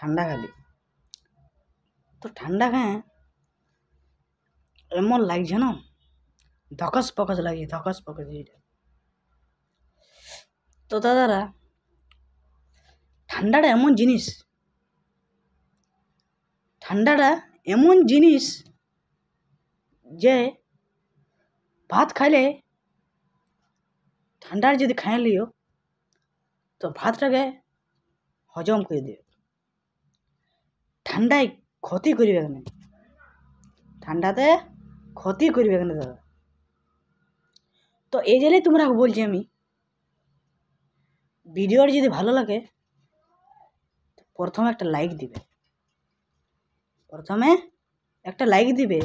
ঠান্ডা খালি। তো ঠান্ডা খায় এমন লাগছে না, ধকস পকস লাগে, ধকস পকস। তো দাদারা, ঠান্ডাটা এমন জিনিস যে ভাত খাইলে ঠান্ডার যদি খাই লিও তো ভাতটাকে হজম করে দিও, ঠান্ডায় ক্ষতি করবে না, ঠান্ডাতে ক্ষতি করবে না দাদা। তো এই জন্যই তোমরা বলছি আমি, ভিডিওর যদি ভালো লাগে প্রথমে একটা লাইক দিবে,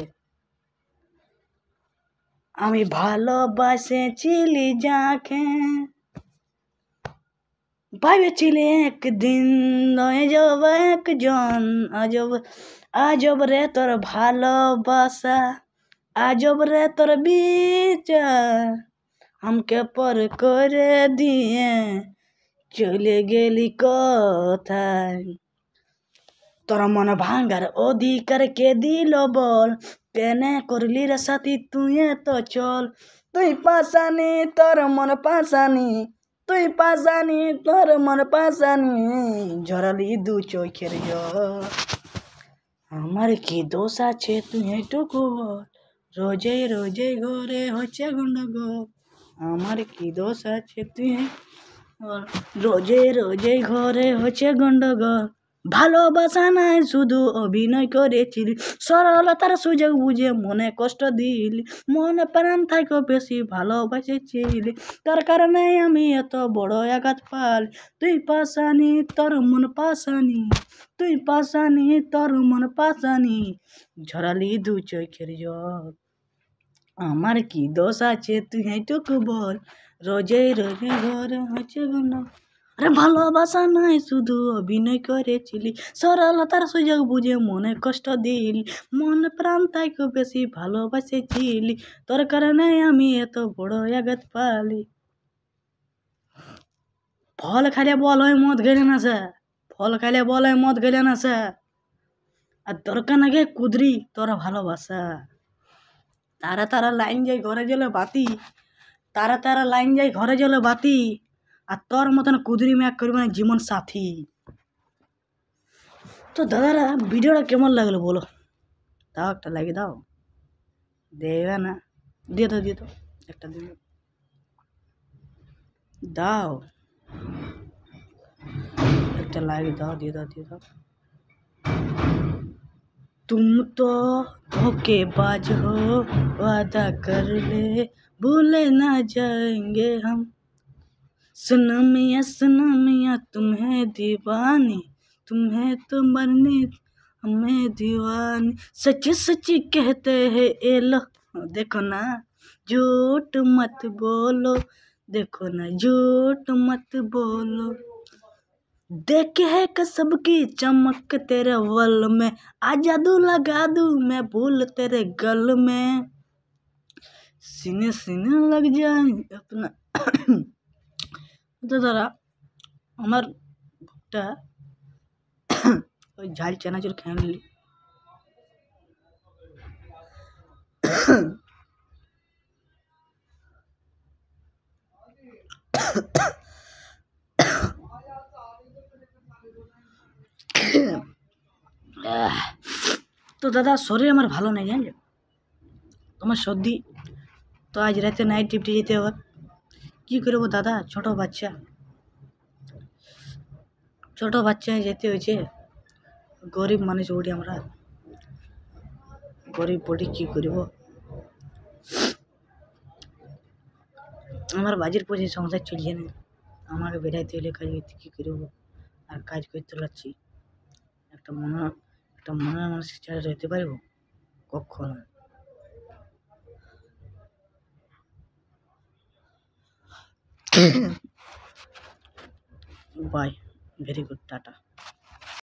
আমি ভালোবাসেছিলি যাকে, ভেবেছিলি একদিন হয়ে যাব একজন, আজব রে তোর ভালোবাসা, আজব রে তোর বিচার, আমাকে পর করে দিয়ে চলে গেলি কোথায়, তোর মন ভাঙার অধিকার কে দিল বল, কেনে করলি রে সাথী তুই তো চল, তুই পাশানি তোর মন পাশানি, তুই পাশানি তোর মন পাশানি, ঝরালি দু চোখের জল, আমার কি দোষ আছে তুই এটুকু বল, রোজে রোজে ঘরে হচ্ছে গন্ডগোল, আমার কি দোষ আছে তুই বল, রোজে রোজে ঘরে হচ্ছে গন্ডগোল, ভালোবাসা নাই শুধু অভিনয় করেছিলি, সরলতার সুযোগ বুঝে মনে কষ্ট দিলি, মনে প্রাণ থাকো বেশি ভালোবাসেছিলি, তার কারণে আমি এত বড় আঘাত পাল, তুই পাশানি তোর মন পাশানি, তুই পাশানি তোর মন পাশানি, ঝরালি দু চোখের জল, আমার কি দোষ আছে তুই এইটুকু বল, রোজে রোজে ঘরে হচ্ছে গন্ডগোল, আরে ভালোবাসা নাই শুধু অভিনয় করেছিলি, সরলতার সুযোগ বুঝে মনে কষ্ট দিলি, মনে প্রাণ থাকো বেশি ভালোবাসেছিলি, তোর কারণে আমি এত বড় আঘাত পালি। ফল খাইলে বল হয় মদ গেলে না স্যার, ফল খাইলে বল হয় মদ গেলে না স্যার, আর দরকার নাকি কুদরি তোর ভালোবাসা, তারা তারা লাইন যাই ঘরে জ্বলে বাতি, তারা তারা লাইন যাই ঘরে জ্বলে বাতি, আর তোর মতন কুদরি ম্যাক করবে না জীবন সাথী। তো দাদারা, ভিডিওটা কেমন লাগলো বলো, দাও একটা লাগিয়ে দাও, দেবে না, দিয়ে দাও একটা দিও, দাও একটা লাইক দাও, দিয়ে দাও। तुम तो धोखेबाज हो, वादा कर ले भूले ना जाएंगे हम, सुनमिया तुम्हें दीवानी, तुम्हें तो मरनी हमें दीवानी, सच सच कहते हैं ये लो, देखो ना झूठ मत बोलो, देखो ना झूठ मत बोलो, देखे है कसब की चमक तेरे वल में, आ जादू लगा दूं मैं भूल तेरे गल में, सीने सीने लग जाए अपना। তো দাদা, আমার ভুট্টা ওই ঝাল চানাচুর খেয়ে নিলি, তো দাদা শরীর আমার ভালো নেই জানলে, তোমার সর্দি, তো আজ রাতে নাইট ডিউটি যেতে হবে, কী করবো দাদা, ছোট বাচ্চা যেতে হয়েছে, গরিব মানুষ বলি আমরা, গরিব বডি কী করব, আমার বাজির পয়সা সংসার চলছে না, আমাকে বেড়াইতে হলে কাজ করতে কী করবো, আর কাজ করতে পারছি, একটা মনের মানুষ ছাড়া রইতে পারবো কখনো। Bye, very good, tata.